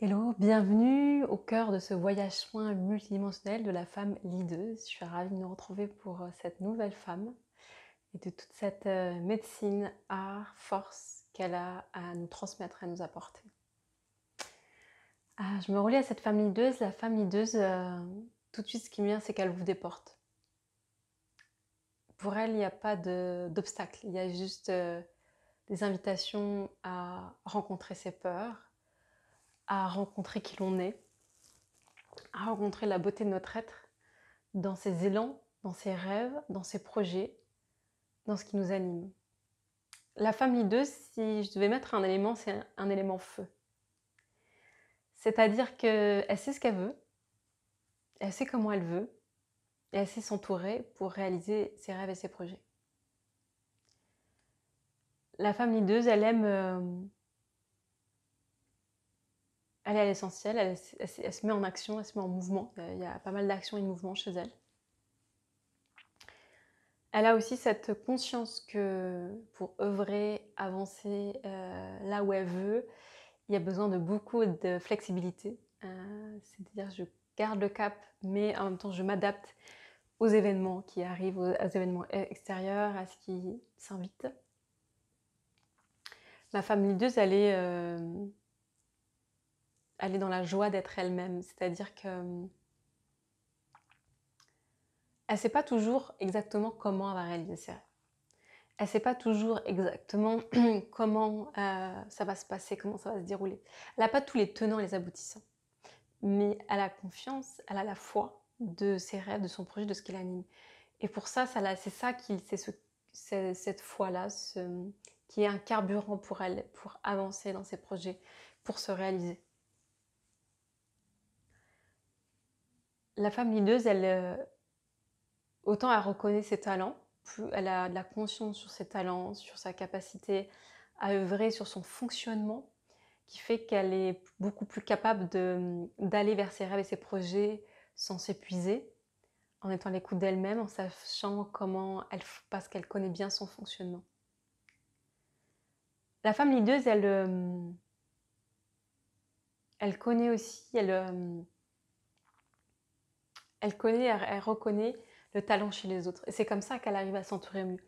Hello, bienvenue au cœur de ce voyage soin multidimensionnel de la femme leaduse. Je suis ravie de nous retrouver pour cette nouvelle femme et de toute cette médecine, art, force qu'elle a à nous transmettre, à nous apporter. Je me relie à cette femme leaduse. La femme leaduse, tout de suite ce qui me vient, c'est qu'elle ouvre des portes. Pour elle, il n'y a pas d'obstacle, il y a juste des invitations à rencontrer ses peurs, à rencontrer qui l'on est, à rencontrer la beauté de notre être, dans ses élans, dans ses rêves, dans ses projets, dans ce qui nous anime. La femme leaduse, si je devais mettre un élément, c'est un élément feu. C'est-à-dire qu'elle sait ce qu'elle veut, elle sait comment elle veut, et elle sait s'entourer pour réaliser ses rêves et ses projets. La femme leaduse, elle aime aller à l'essentiel, elle se met en action, elle se met en mouvement. Il y a pas mal d'actions et de mouvements chez elle. Elle a aussi cette conscience que pour œuvrer, avancer là où elle veut, il y a besoin de beaucoup de flexibilité. C'est-à-dire je garde le cap, mais en même temps je m'adapte aux événements qui arrivent, aux événements extérieurs, à ce qui s'invite. Ma femme leaduse, elle est dans la joie d'être elle-même. C'est-à-dire que elle ne sait pas toujours exactement comment elle va réaliser ses rêves. Elle ne sait pas toujours exactement comment ça va se passer, comment ça va se dérouler. Elle n'a pas tous les tenants et les aboutissants. Mais elle a confiance, elle a la foi de ses rêves, de son projet, de ce qui l'anime. Et pour ça, c'est ça c'est cette foi-là qui est un carburant pour elle, pour avancer dans ses projets, pour se réaliser. La femme leaduse, autant elle reconnaît ses talents, plus elle a de la conscience sur ses talents, sur sa capacité à œuvrer, sur son fonctionnement, qui fait qu'elle est beaucoup plus capable d'aller vers ses rêves et ses projets sans s'épuiser, en étant à l'écoute d'elle-même, en sachant parce qu'elle connaît bien son fonctionnement. La femme leaduse, elle connaît aussi, elle reconnaît le talent chez les autres. Et c'est comme ça qu'elle arrive à s'entourer mieux.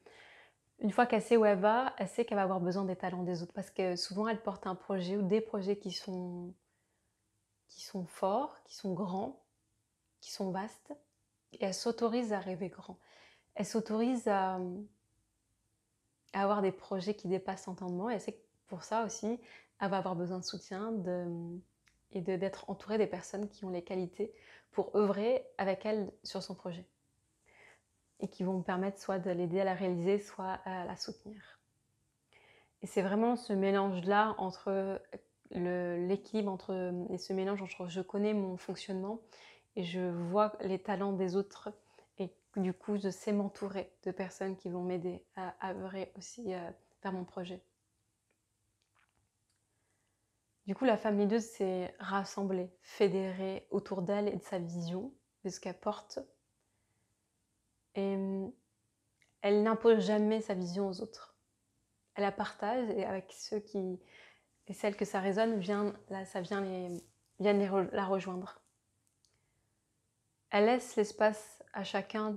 Une fois qu'elle sait où elle va, elle sait qu'elle va avoir besoin des talents des autres. Parce que souvent, elle porte un projet ou des projets qui sont forts, qui sont grands, qui sont vastes. Et elle s'autorise à rêver grand. Elle s'autorise à avoir des projets qui dépassent l'entendement. Et elle sait que pour ça aussi, elle va avoir besoin de soutien d'être entourée des personnes qui ont les qualités pour œuvrer avec elle sur son projet. Et qui vont me permettre soit de l'aider à la réaliser, soit à la soutenir. Et c'est vraiment ce mélange-là entre l'équilibre et ce mélange entre je connais mon fonctionnement et je vois les talents des autres et du coup je sais m'entourer de personnes qui vont m'aider à œuvrer aussi vers mon projet. Du coup, la femme leaduse s'est rassemblée, fédérée autour d'elle et de sa vision, de ce qu'elle porte. Et elle n'impose jamais sa vision aux autres. Elle la partage et avec et celles que ça résonne, ça vient la rejoindre. Elle laisse l'espace à chacun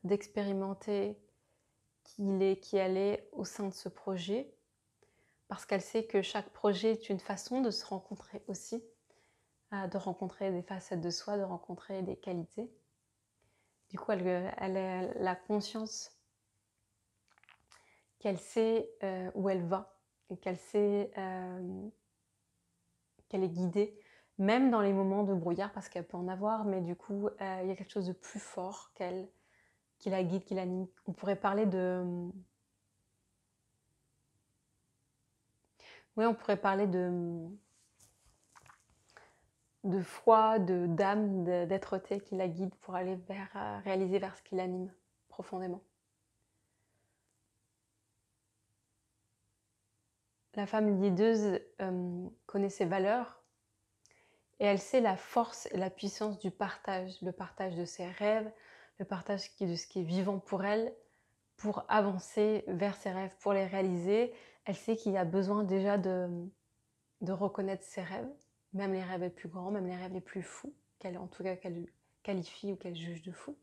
d'expérimenter qui elle est au sein de ce projet, parce qu'elle sait que chaque projet est une façon de se rencontrer aussi, de rencontrer des facettes de soi, de rencontrer des qualités. Du coup, elle a la conscience qu'elle sait où elle va et qu'elle sait qu'elle est guidée, même dans les moments de brouillard, parce qu'elle peut en avoir, mais du coup, il y a quelque chose de plus fort qu'elle, qui la guide, qui l'anime. On pourrait parler oui, on pourrait parler de foi, d'âme, d'être-té qui la guide pour aller réaliser vers ce qui l'anime profondément. La femme leaduse connaît ses valeurs et elle sait la force et la puissance du partage, le partage de ses rêves, le partage de ce qui est vivant pour elle, pour avancer vers ses rêves, pour les réaliser. Elle sait qu'il y a besoin déjà de reconnaître ses rêves, même les rêves les plus grands, même les rêves les plus fous, en tout cas qu'elle qualifie ou qu'elle juge de fous.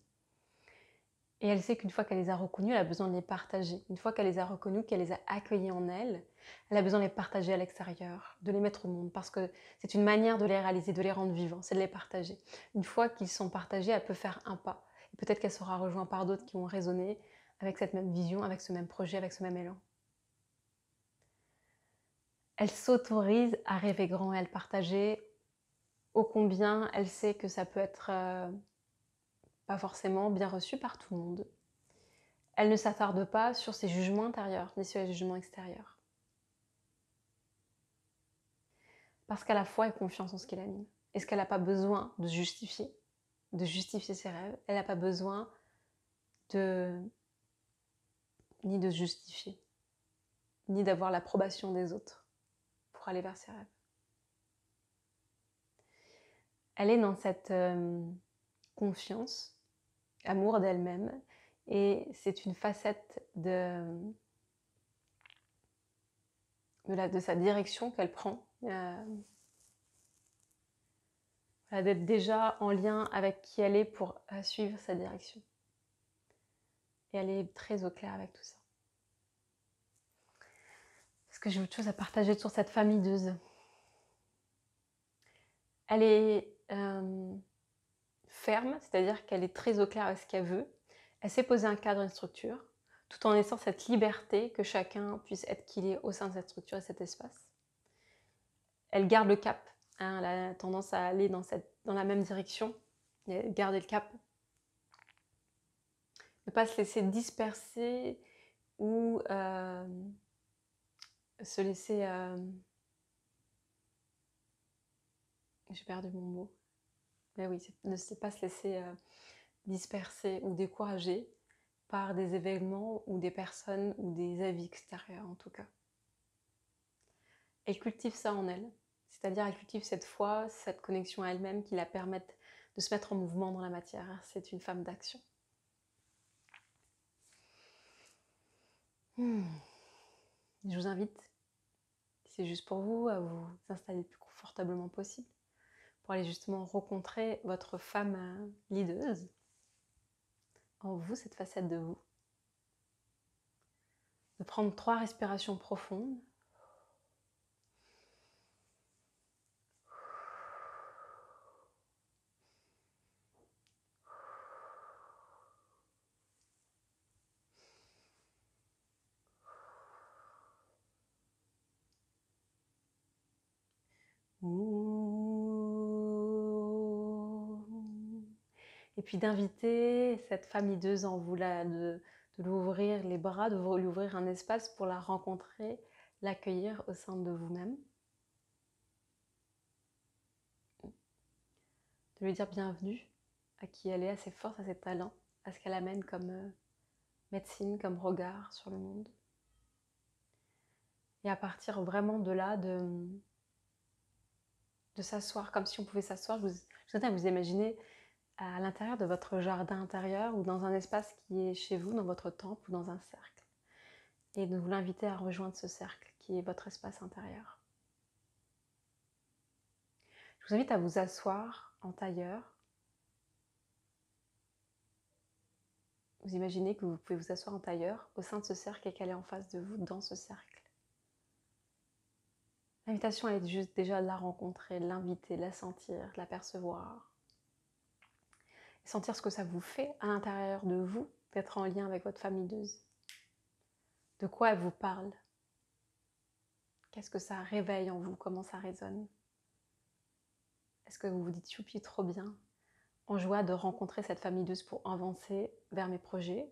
Et elle sait qu'une fois qu'elle les a reconnus, elle a besoin de les partager. Une fois qu'elle les a reconnus, qu'elle les a accueillis en elle, elle a besoin de les partager à l'extérieur, de les mettre au monde, parce que c'est une manière de les réaliser, de les rendre vivants, c'est de les partager. Une fois qu'ils sont partagés, elle peut faire un pas. Et peut-être qu'elle sera rejointe par d'autres qui ont résonné avec cette même vision, avec ce même projet, avec ce même élan. Elle s'autorise à rêver grand et à le partager, ô combien elle sait que ça peut être pas forcément bien reçu par tout le monde. Elle ne s'attarde pas sur ses jugements intérieurs, ni sur les jugements extérieurs. Parce qu'à la foi et confiance en ce qui l'anime. Est-ce qu'elle n'a pas besoin de justifier ses rêves? Elle n'a pas besoin ni de justifier, ni d'avoir l'approbation des autres pour aller vers ses rêves. Elle est dans cette confiance, amour d'elle-même, et c'est une facette de sa direction qu'elle prend, d'être déjà en lien avec qui elle est pour suivre sa direction. Et elle est très au clair avec tout ça. Est-ce que j'ai autre chose à partager sur cette famille d'Euse? Elle est ferme, c'est-à-dire qu'elle est très au clair avec ce qu'elle veut. Elle s'est posé un cadre, une structure, tout en laissant cette liberté que chacun puisse être qui il est au sein de cette structure et cet espace. Elle garde le cap, hein, elle a tendance à aller dans la même direction, garder le cap. Ne pas se laisser disperser ou se laisser... j'ai perdu mon mot. Mais oui, ne pas se laisser disperser ou décourager par des événements ou des personnes ou des avis extérieurs en tout cas. Elle cultive ça en elle, c'est-à-dire elle cultive cette foi, cette connexion à elle-même qui la permettent de se mettre en mouvement dans la matière. C'est une femme d'action. Je vous invite, si c'est juste pour vous, à vous installer le plus confortablement possible pour aller justement rencontrer votre femme leaduse en vous, cette facette de vous. De prendre 3 respirations profondes. Et puis d'inviter cette femme hideuse en vous, de lui ouvrir les bras, de lui ouvrir un espace pour la rencontrer, l'accueillir au sein de vous-même. De lui dire bienvenue à qui elle est, à ses forces, à ses talents, à ce qu'elle amène comme médecine, comme regard sur le monde. Et à partir vraiment de là, de s'asseoir, comme si on pouvait s'asseoir. Je vous invite à vous imaginer à l'intérieur de votre jardin intérieur ou dans un espace qui est chez vous, dans votre temple ou dans un cercle. Et de vous l'inviter à rejoindre ce cercle qui est votre espace intérieur. Je vous invite à vous asseoir en tailleur. Vous imaginez que vous pouvez vous asseoir en tailleur au sein de ce cercle et qu'elle est en face de vous dans ce cercle. L'invitation, elle est juste déjà de la rencontrer, de l'inviter, de la sentir, de la percevoir. Et sentir ce que ça vous fait à l'intérieur de vous d'être en lien avec votre famille d'Euse. De quoi elle vous parle? Qu'est-ce que ça réveille en vous? Comment ça résonne? Est-ce que vous vous dites youpi, trop bien, en joie de rencontrer cette famille d'Euse pour avancer vers mes projets?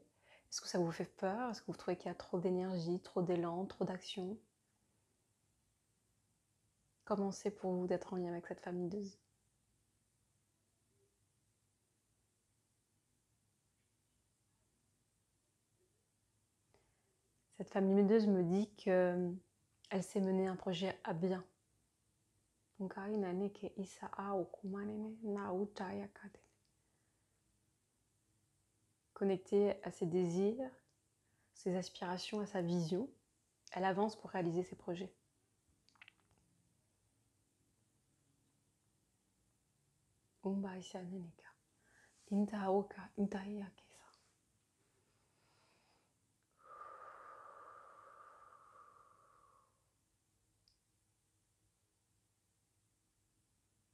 Est-ce que ça vous fait peur? Est-ce que vous trouvez qu'il y a trop d'énergie, trop d'élan, trop d'action? Comment c'est pour vous d'être en lien avec cette famille d'Euse? Cette famille d'Euse me dit qu'elle sait mener un projet à bien. Connectée à ses désirs, ses aspirations, à sa vision, elle avance pour réaliser ses projets.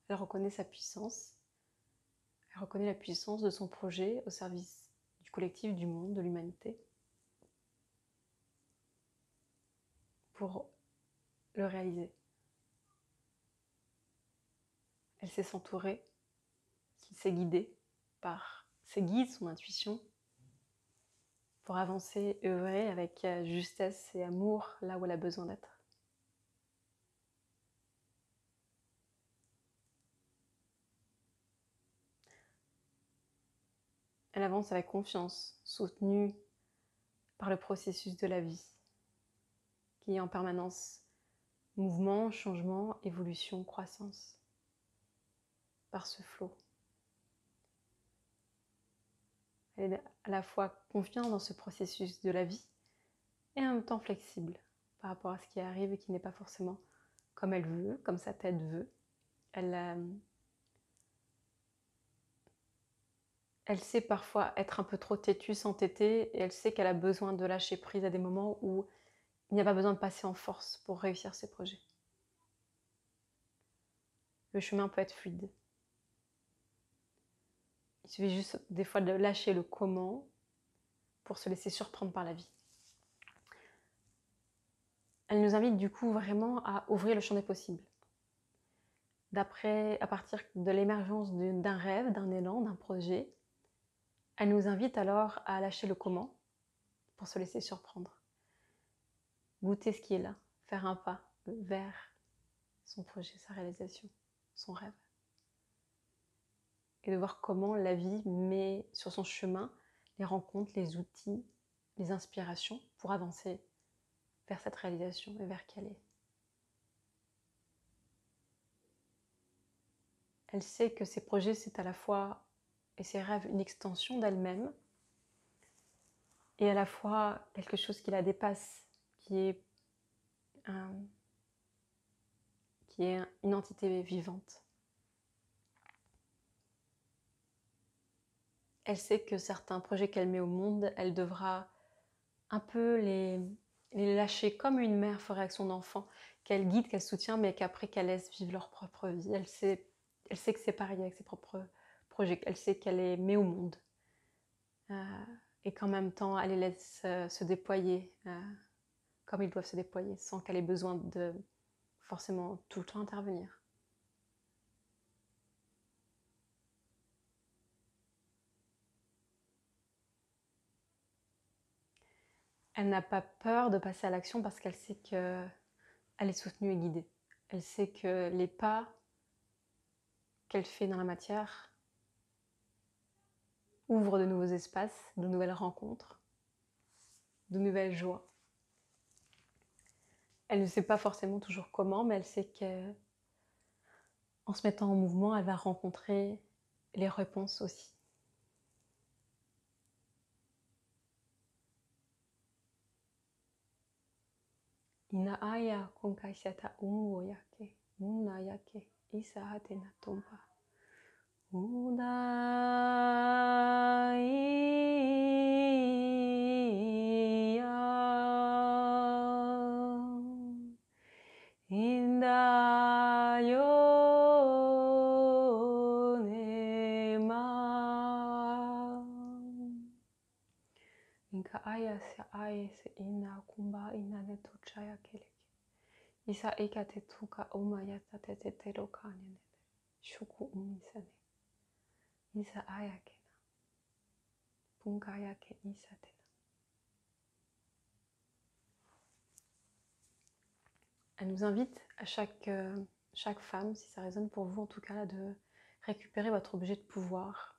Elle reconnaît sa puissance. Elle reconnaît la puissance de son projet au service du collectif, du monde, de l'humanité, pour le réaliser. Elle sait s'entourer, elle sait guider par ses guides, son intuition, pour avancer et œuvrer avec justesse et amour là où elle a besoin d'être. Elle avance avec confiance, soutenue par le processus de la vie, qui est en permanence mouvement, changement, évolution, croissance, par ce flot. Elle est à la fois confiante dans ce processus de la vie et en même temps flexible par rapport à ce qui arrive et qui n'est pas forcément comme elle veut, comme sa tête veut. Elle sait parfois être un peu trop têtue, s'entêter, et elle sait qu'elle a besoin de lâcher prise à des moments où il n'y a pas besoin de passer en force pour réussir ses projets. Le chemin peut être fluide. Il suffit juste des fois de lâcher le comment pour se laisser surprendre par la vie. Elle nous invite du coup vraiment à ouvrir le champ des possibles. À partir de l'émergence d'un rêve, d'un élan, d'un projet, elle nous invite alors à lâcher le comment pour se laisser surprendre. Goûter ce qui est là, faire un pas vers son projet, sa réalisation, son rêve. Et de voir comment la vie met sur son chemin les rencontres, les outils, les inspirations pour avancer vers cette réalisation et vers qui elle est. Elle sait que ses projets, c'est à la fois, et ses rêves, une extension d'elle-même, et à la fois quelque chose qui la dépasse, qui est une entité vivante. Elle sait que certains projets qu'elle met au monde, elle devra un peu les lâcher comme une mère ferait avec son enfant, qu'elle guide, qu'elle soutient, mais qu'après qu'elle laisse vivre leur propre vie. Elle sait que c'est pareil avec ses propres projets, elle sait qu'elle les met au monde. Et qu'en même temps, elle les laisse se déployer comme ils doivent se déployer, sans qu'elle ait besoin de forcément tout le temps intervenir. Elle n'a pas peur de passer à l'action parce qu'elle sait qu'elle est soutenue et guidée. Elle sait que les pas qu'elle fait dans la matière ouvrent de nouveaux espaces, de nouvelles rencontres, de nouvelles joies. Elle ne sait pas forcément toujours comment, mais elle sait qu'en se mettant en mouvement, elle va rencontrer les réponses aussi. Ina aya konkaisata umo yake, muna yake, isa hate na tomba. Inka aya se aye se ina kumba ina ne tochaya keleke. Isa eka te tuka oma yata te te te rokane shuku umisane. Isa aya kena. Punka ya ke isa tena. Elle nous invite à chaque femme, si ça résonne pour vous en tout cas, de récupérer votre objet de pouvoir.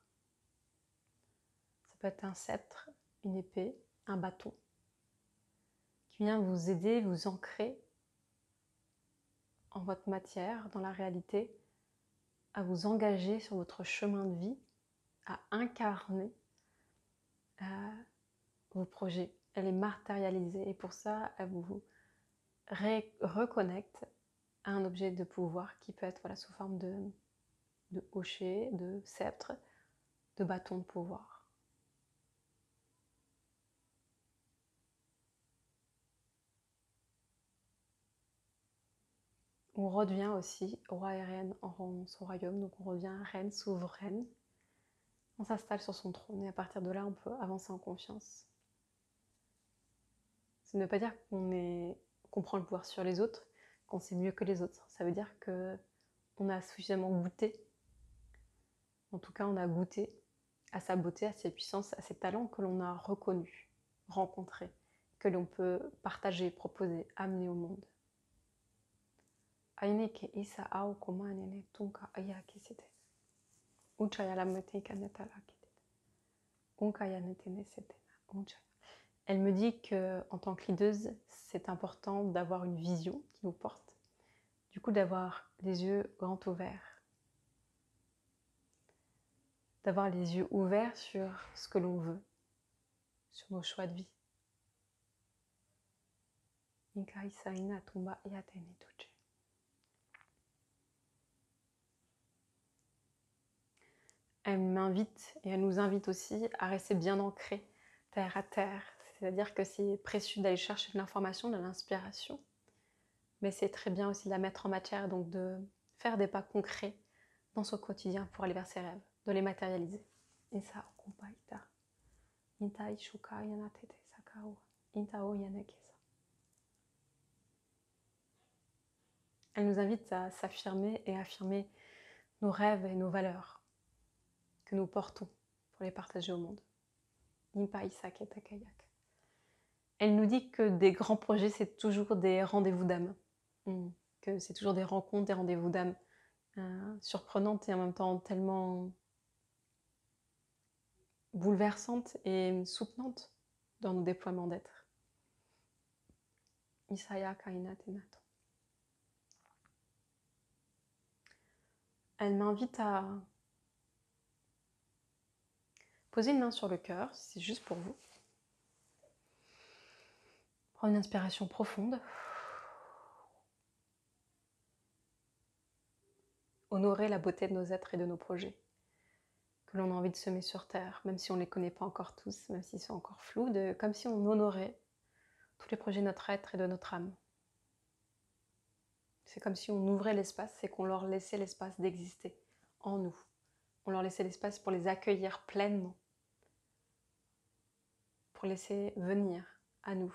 Ça peut être un sceptre, une épée, un bâton, qui vient vous aider, vous ancrer en votre matière, dans la réalité, à vous engager sur votre chemin de vie, à incarner vos projets, à les matérialiser. Et pour ça, elle vous reconnecte à un objet de pouvoir qui peut être sous forme de hocher, de sceptre, de bâton de pouvoir. On revient aussi roi et reine en son royaume, donc on revient reine souveraine. On s'installe sur son trône et à partir de là, on peut avancer en confiance. Ça ne veut pas dire qu'on prend le pouvoir sur les autres, qu'on sait mieux que les autres. Ça veut dire qu'on a suffisamment goûté, en tout cas on a goûté à sa beauté, à ses puissances, à ses talents que l'on a reconnus, rencontrés, que l'on peut partager, proposer, amener au monde. Aineke isa au komanene tunka aya kisite. Elle me dit qu'en tant que leaduse, c'est important d'avoir une vision qui nous porte, du coup d'avoir les yeux grands ouverts, d'avoir les yeux ouverts sur ce que l'on veut, sur nos choix de vie. Elle m'invite et elle nous invite aussi à rester bien ancrés, terre à terre. C'est-à-dire que c'est précieux d'aller chercher de l'information, de l'inspiration, mais c'est très bien aussi de la mettre en matière, donc de faire des pas concrets dans son quotidien pour aller vers ses rêves, de les matérialiser. Et ça, elle nous invite à s'affirmer et à affirmer nos rêves et nos valeurs que nous portons pour les partager au monde. Elle nous dit que des grands projets, c'est toujours des rendez-vous d'âme. Que c'est toujours des rencontres, des rendez-vous d'âme surprenantes et en même temps tellement bouleversantes et soutenantes dans nos déploiements d'être. Elle m'invite à poser une main sur le cœur, c'est juste pour vous. Prendre une inspiration profonde. Honorer la beauté de nos êtres et de nos projets que l'on a envie de semer sur Terre, même si on ne les connaît pas encore tous, même s'ils sont encore flous, comme si on honorait tous les projets de notre être et de notre âme. C'est comme si on ouvrait l'espace et qu'on leur laissait l'espace d'exister en nous. On leur laissait l'espace pour les accueillir pleinement, pour laisser venir à nous.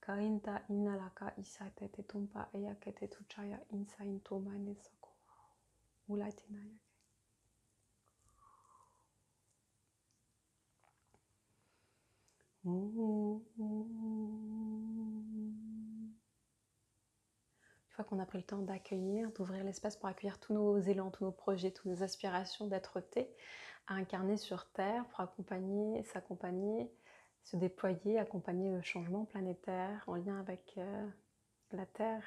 Kainta inalaka isatete tumpa eyakete tuchaya insa intoma nesako. Ulatinaya. Une fois qu'on a pris le temps d'accueillir, d'ouvrir l'espace pour accueillir tous nos élans, tous nos projets, toutes nos aspirations d'être-té à incarner sur Terre pour accompagner, s'accompagner, se déployer, accompagner le changement planétaire en lien avec la Terre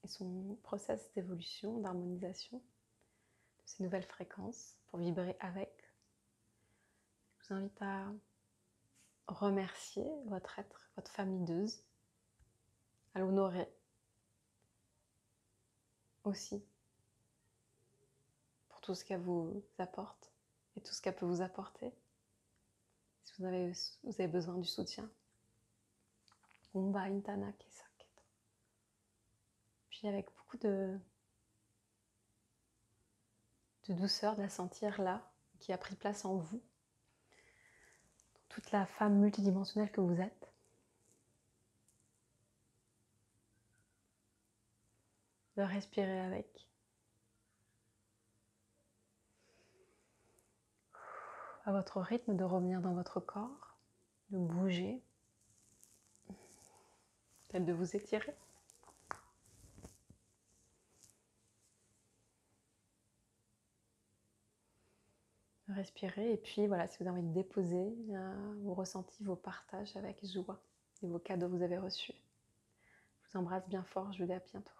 et son process d'évolution, d'harmonisation de ces nouvelles fréquences pour vibrer avec. Je vous invite à remercier votre être, votre femme leaduse, à l'honorer aussi pour tout ce qu'elle vous apporte et tout ce qu'elle peut vous apporter. Si vous avez besoin du soutien. Puis avec beaucoup de douceur, de la sentir là, qui a pris place en vous, toute la femme multidimensionnelle que vous êtes. De respirer avec. À votre rythme, de revenir dans votre corps. de bouger, peut-être de vous étirer. Respirez et puis voilà, si vous avez envie de déposer vos ressentis, vos partages avec joie et vos cadeaux que vous avez reçus. Je vous embrasse bien fort, je vous dis à bientôt.